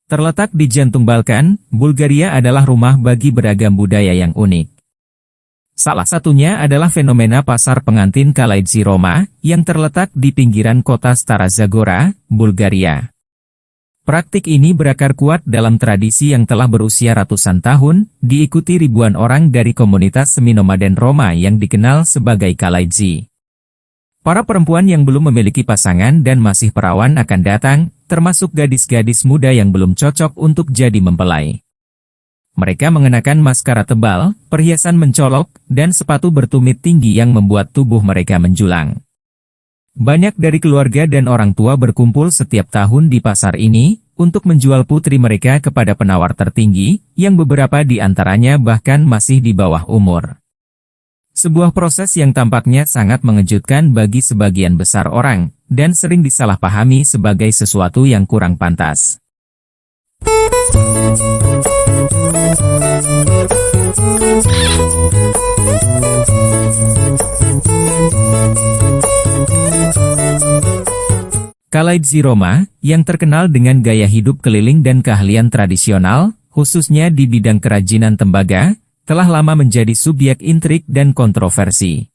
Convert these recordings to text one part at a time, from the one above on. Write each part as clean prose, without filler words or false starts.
Terletak di jantung Balkan, Bulgaria adalah rumah bagi beragam budaya yang unik. Salah satunya adalah fenomena pasar pengantin Kalaidzi Roma, yang terletak di pinggiran kota Stara Zagora, Bulgaria. Praktik ini berakar kuat dalam tradisi yang telah berusia ratusan tahun, diikuti ribuan orang dari komunitas semi nomaden Roma yang dikenal sebagai Kalaidzi. Para perempuan yang belum memiliki pasangan dan masih perawan akan datang, termasuk gadis-gadis muda yang belum cocok untuk jadi mempelai. Mereka mengenakan maskara tebal, perhiasan mencolok, dan sepatu bertumit tinggi yang membuat tubuh mereka menjulang. Banyak dari keluarga dan orang tua berkumpul setiap tahun di pasar ini, untuk menjual putri mereka kepada penawar tertinggi, yang beberapa di antaranya bahkan masih di bawah umur. Sebuah proses yang tampaknya sangat mengejutkan bagi sebagian besar orang, dan sering disalahpahami sebagai sesuatu yang kurang pantas. Kalaidzi Roma, yang terkenal dengan gaya hidup keliling dan keahlian tradisional, khususnya di bidang kerajinan tembaga, telah lama menjadi subjek intrik dan kontroversi.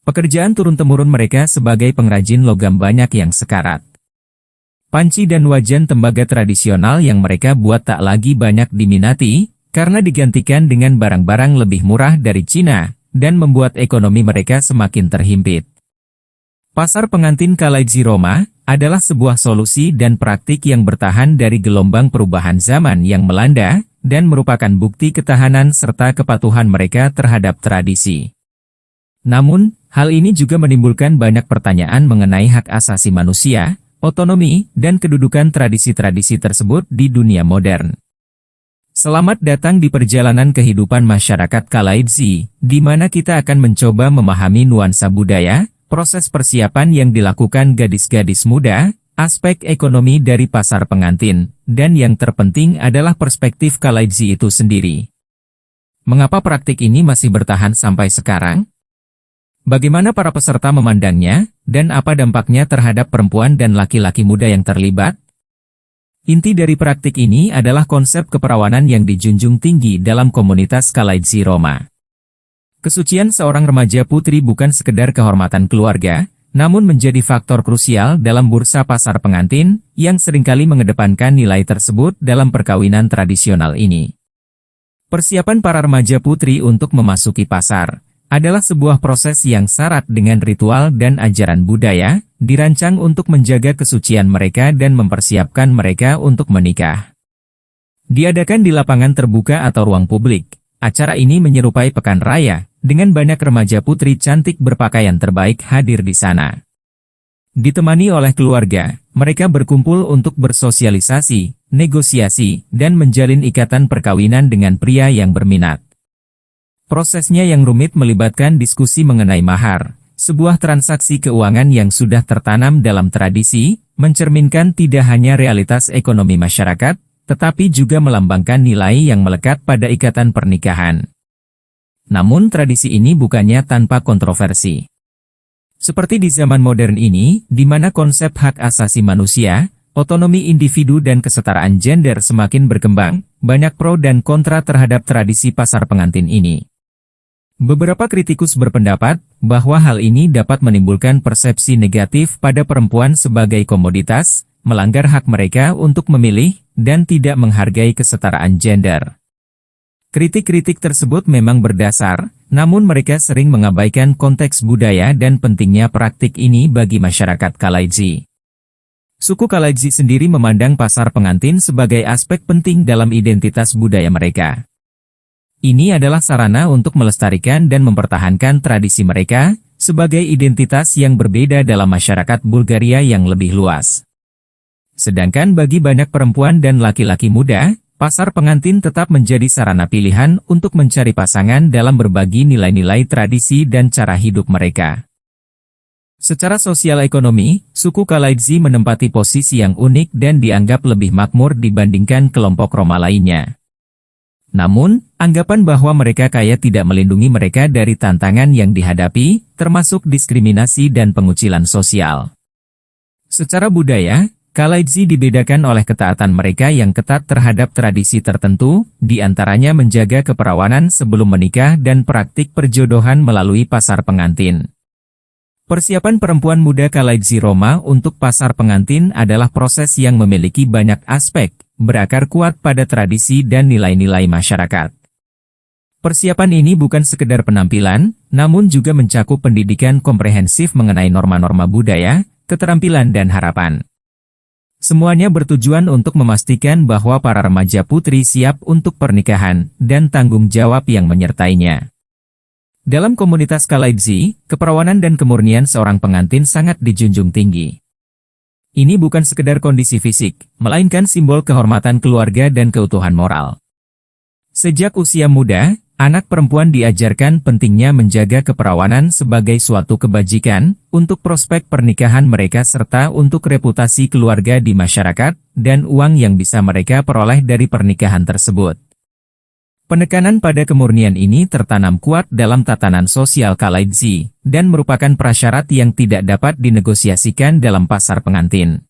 Pekerjaan turun-temurun mereka sebagai pengrajin logam banyak yang sekarat. Panci dan wajan tembaga tradisional yang mereka buat tak lagi banyak diminati, karena digantikan dengan barang-barang lebih murah dari Cina, dan membuat ekonomi mereka semakin terhimpit. Pasar pengantin Kalaidzi Roma adalah sebuah solusi dan praktik yang bertahan dari gelombang perubahan zaman yang melanda, dan merupakan bukti ketahanan serta kepatuhan mereka terhadap tradisi. Namun, hal ini juga menimbulkan banyak pertanyaan mengenai hak asasi manusia, otonomi, dan kedudukan tradisi-tradisi tersebut di dunia modern. Selamat datang di perjalanan kehidupan masyarakat Kalaidzi, di mana kita akan mencoba memahami nuansa budaya, proses persiapan yang dilakukan gadis-gadis muda, aspek ekonomi dari pasar pengantin, dan yang terpenting adalah perspektif Kalaidzi itu sendiri. Mengapa praktik ini masih bertahan sampai sekarang? Bagaimana para peserta memandangnya, dan apa dampaknya terhadap perempuan dan laki-laki muda yang terlibat? Inti dari praktik ini adalah konsep keperawanan yang dijunjung tinggi dalam komunitas Kalaidzi Roma. Kesucian seorang remaja putri bukan sekedar kehormatan keluarga, namun menjadi faktor krusial dalam bursa pasar pengantin, yang seringkali mengedepankan nilai tersebut dalam perkawinan tradisional ini. Persiapan para remaja putri untuk memasuki pasar adalah sebuah proses yang syarat dengan ritual dan ajaran budaya, dirancang untuk menjaga kesucian mereka dan mempersiapkan mereka untuk menikah. Diadakan di lapangan terbuka atau ruang publik, acara ini menyerupai pekan raya, dengan banyak remaja putri cantik berpakaian terbaik hadir di sana. Ditemani oleh keluarga, mereka berkumpul untuk bersosialisasi, negosiasi, dan menjalin ikatan perkawinan dengan pria yang berminat. Prosesnya yang rumit melibatkan diskusi mengenai mahar, sebuah transaksi keuangan yang sudah tertanam dalam tradisi, mencerminkan tidak hanya realitas ekonomi masyarakat, tetapi juga melambangkan nilai yang melekat pada ikatan pernikahan. Namun tradisi ini bukannya tanpa kontroversi. Seperti di zaman modern ini, di mana konsep hak asasi manusia, otonomi individu dan kesetaraan gender semakin berkembang, banyak pro dan kontra terhadap tradisi pasar pengantin ini. Beberapa kritikus berpendapat bahwa hal ini dapat menimbulkan persepsi negatif pada perempuan sebagai komoditas, melanggar hak mereka untuk memilih, dan tidak menghargai kesetaraan gender. Kritik-kritik tersebut memang berdasar, namun mereka sering mengabaikan konteks budaya dan pentingnya praktik ini bagi masyarakat Kalaidzi. Suku Kalaidzi sendiri memandang pasar pengantin sebagai aspek penting dalam identitas budaya mereka. Ini adalah sarana untuk melestarikan dan mempertahankan tradisi mereka, sebagai identitas yang berbeda dalam masyarakat Bulgaria yang lebih luas. Sedangkan bagi banyak perempuan dan laki-laki muda, pasar pengantin tetap menjadi sarana pilihan untuk mencari pasangan dalam berbagi nilai-nilai tradisi dan cara hidup mereka. Secara sosial ekonomi, suku Kalaidzi menempati posisi yang unik dan dianggap lebih makmur dibandingkan kelompok Roma lainnya. Namun, anggapan bahwa mereka kaya tidak melindungi mereka dari tantangan yang dihadapi, termasuk diskriminasi dan pengucilan sosial. Secara budaya, Kalaidzi dibedakan oleh ketaatan mereka yang ketat terhadap tradisi tertentu, di antaranya menjaga keperawanan sebelum menikah dan praktik perjodohan melalui pasar pengantin. Persiapan perempuan muda Kalaidzi Roma untuk pasar pengantin adalah proses yang memiliki banyak aspek, berakar kuat pada tradisi dan nilai-nilai masyarakat. Persiapan ini bukan sekedar penampilan, namun juga mencakup pendidikan komprehensif mengenai norma-norma budaya, keterampilan dan harapan. Semuanya bertujuan untuk memastikan bahwa para remaja putri siap untuk pernikahan dan tanggung jawab yang menyertainya. Dalam komunitas Kalaidzi, keperawanan dan kemurnian seorang pengantin sangat dijunjung tinggi. Ini bukan sekedar kondisi fisik, melainkan simbol kehormatan keluarga dan keutuhan moral. Sejak usia muda, anak perempuan diajarkan pentingnya menjaga keperawanan sebagai suatu kebajikan, untuk prospek pernikahan mereka serta untuk reputasi keluarga di masyarakat, dan uang yang bisa mereka peroleh dari pernikahan tersebut. Penekanan pada kemurnian ini tertanam kuat dalam tatanan sosial Kalaidzi, dan merupakan prasyarat yang tidak dapat dinegosiasikan dalam pasar pengantin.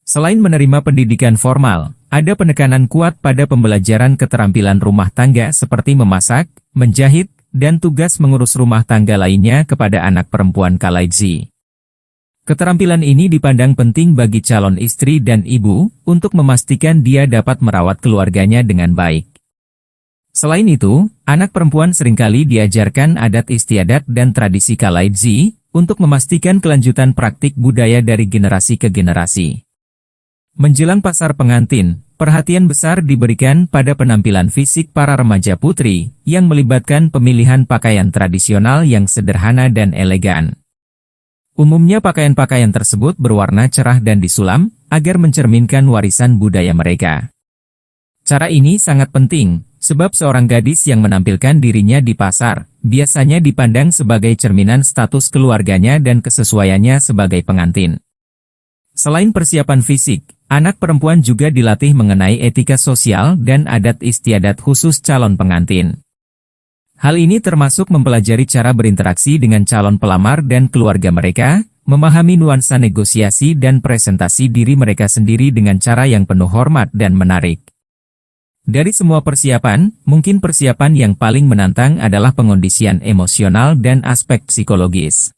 Selain menerima pendidikan formal, ada penekanan kuat pada pembelajaran keterampilan rumah tangga seperti memasak, menjahit, dan tugas mengurus rumah tangga lainnya kepada anak perempuan Kalaidzi. Keterampilan ini dipandang penting bagi calon istri dan ibu, untuk memastikan dia dapat merawat keluarganya dengan baik. Selain itu, anak perempuan seringkali diajarkan adat istiadat dan tradisi Kalaidzi, untuk memastikan kelanjutan praktik budaya dari generasi ke generasi. Menjelang pasar pengantin, perhatian besar diberikan pada penampilan fisik para remaja putri, yang melibatkan pemilihan pakaian tradisional yang sederhana dan elegan. Umumnya pakaian-pakaian tersebut berwarna cerah dan disulam, agar mencerminkan warisan budaya mereka. Cara ini sangat penting, sebab seorang gadis yang menampilkan dirinya di pasar, biasanya dipandang sebagai cerminan status keluarganya dan kesesuaiannya sebagai pengantin. Selain persiapan fisik, anak perempuan juga dilatih mengenai etika sosial dan adat istiadat khusus calon pengantin. Hal ini termasuk mempelajari cara berinteraksi dengan calon pelamar dan keluarga mereka, memahami nuansa negosiasi dan presentasi diri mereka sendiri dengan cara yang penuh hormat dan menarik. Dari semua persiapan, mungkin persiapan yang paling menantang adalah pengondisian emosional dan aspek psikologis.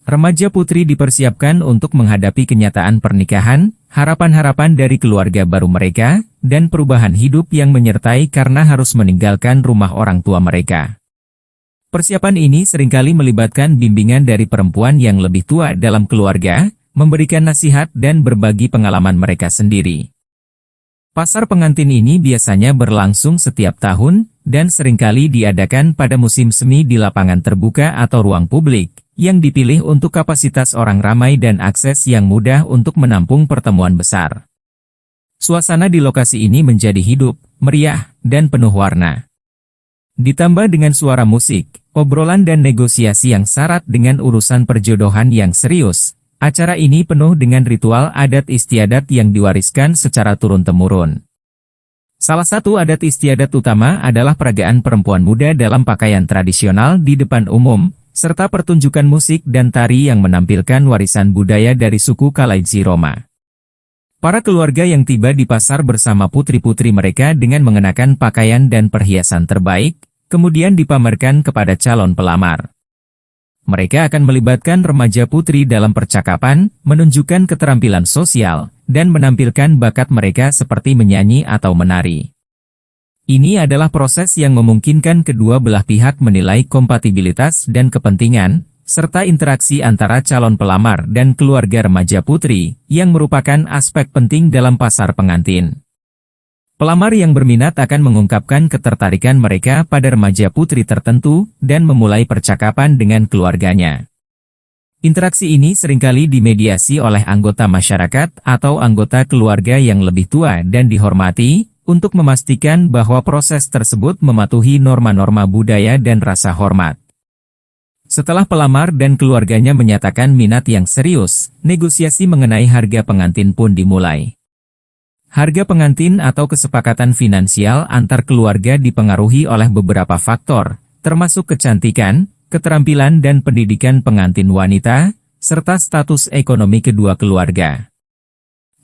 Remaja putri dipersiapkan untuk menghadapi kenyataan pernikahan, harapan-harapan dari keluarga baru mereka, dan perubahan hidup yang menyertai karena harus meninggalkan rumah orang tua mereka. Persiapan ini seringkali melibatkan bimbingan dari perempuan yang lebih tua dalam keluarga, memberikan nasihat dan berbagi pengalaman mereka sendiri. Pasar pengantin ini biasanya berlangsung setiap tahun, dan seringkali diadakan pada musim semi di lapangan terbuka atau ruang publik, yang dipilih untuk kapasitas orang ramai dan akses yang mudah untuk menampung pertemuan besar. Suasana di lokasi ini menjadi hidup, meriah, dan penuh warna. Ditambah dengan suara musik, obrolan dan negosiasi yang syarat dengan urusan perjodohan yang serius, acara ini penuh dengan ritual adat istiadat yang diwariskan secara turun-temurun. Salah satu adat istiadat utama adalah peragaan perempuan muda dalam pakaian tradisional di depan umum, serta pertunjukan musik dan tari yang menampilkan warisan budaya dari suku Kalaidzi Roma. Para keluarga yang tiba di pasar bersama putri-putri mereka dengan mengenakan pakaian dan perhiasan terbaik, kemudian dipamerkan kepada calon pelamar. Mereka akan melibatkan remaja putri dalam percakapan, menunjukkan keterampilan sosial, dan menampilkan bakat mereka seperti menyanyi atau menari. Ini adalah proses yang memungkinkan kedua belah pihak menilai kompatibilitas dan kepentingan, serta interaksi antara calon pelamar dan keluarga remaja putri, yang merupakan aspek penting dalam pasar pengantin. Pelamar yang berminat akan mengungkapkan ketertarikan mereka pada remaja putri tertentu, dan memulai percakapan dengan keluarganya. Interaksi ini seringkali dimediasi oleh anggota masyarakat atau anggota keluarga yang lebih tua dan dihormati, untuk memastikan bahwa proses tersebut mematuhi norma-norma budaya dan rasa hormat. Setelah pelamar dan keluarganya menyatakan minat yang serius, negosiasi mengenai harga pengantin pun dimulai. Harga pengantin atau kesepakatan finansial antar keluarga dipengaruhi oleh beberapa faktor, termasuk kecantikan, keterampilan dan pendidikan pengantin wanita, serta status ekonomi kedua keluarga.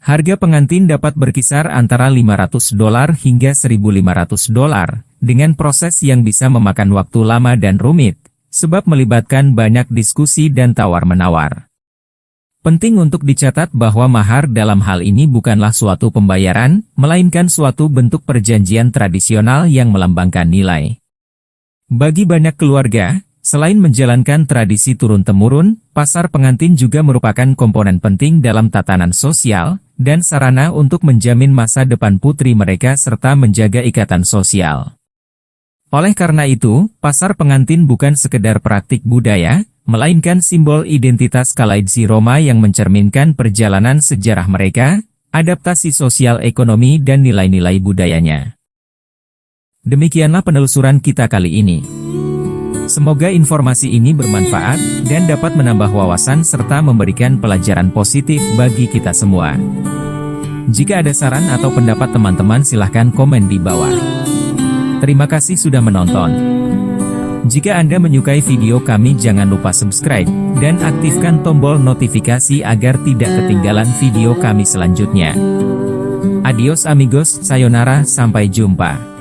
Harga pengantin dapat berkisar antara $500 hingga $1.500, dengan proses yang bisa memakan waktu lama dan rumit, sebab melibatkan banyak diskusi dan tawar-menawar. Penting untuk dicatat bahwa mahar dalam hal ini bukanlah suatu pembayaran, melainkan suatu bentuk perjanjian tradisional yang melambangkan nilai. Bagi banyak keluarga, selain menjalankan tradisi turun-temurun, pasar pengantin juga merupakan komponen penting dalam tatanan sosial, dan sarana untuk menjamin masa depan putri mereka serta menjaga ikatan sosial. Oleh karena itu, pasar pengantin bukan sekedar praktik budaya, melainkan simbol identitas Kalaidzi Roma yang mencerminkan perjalanan sejarah mereka, adaptasi sosial ekonomi dan nilai-nilai budayanya. Demikianlah penelusuran kita kali ini. Semoga informasi ini bermanfaat dan dapat menambah wawasan serta memberikan pelajaran positif bagi kita semua. Jika ada saran atau pendapat teman-teman silahkan komen di bawah. Terima kasih sudah menonton. Jika Anda menyukai video kami jangan lupa subscribe dan aktifkan tombol notifikasi agar tidak ketinggalan video kami selanjutnya. Adios amigos, sayonara, sampai jumpa.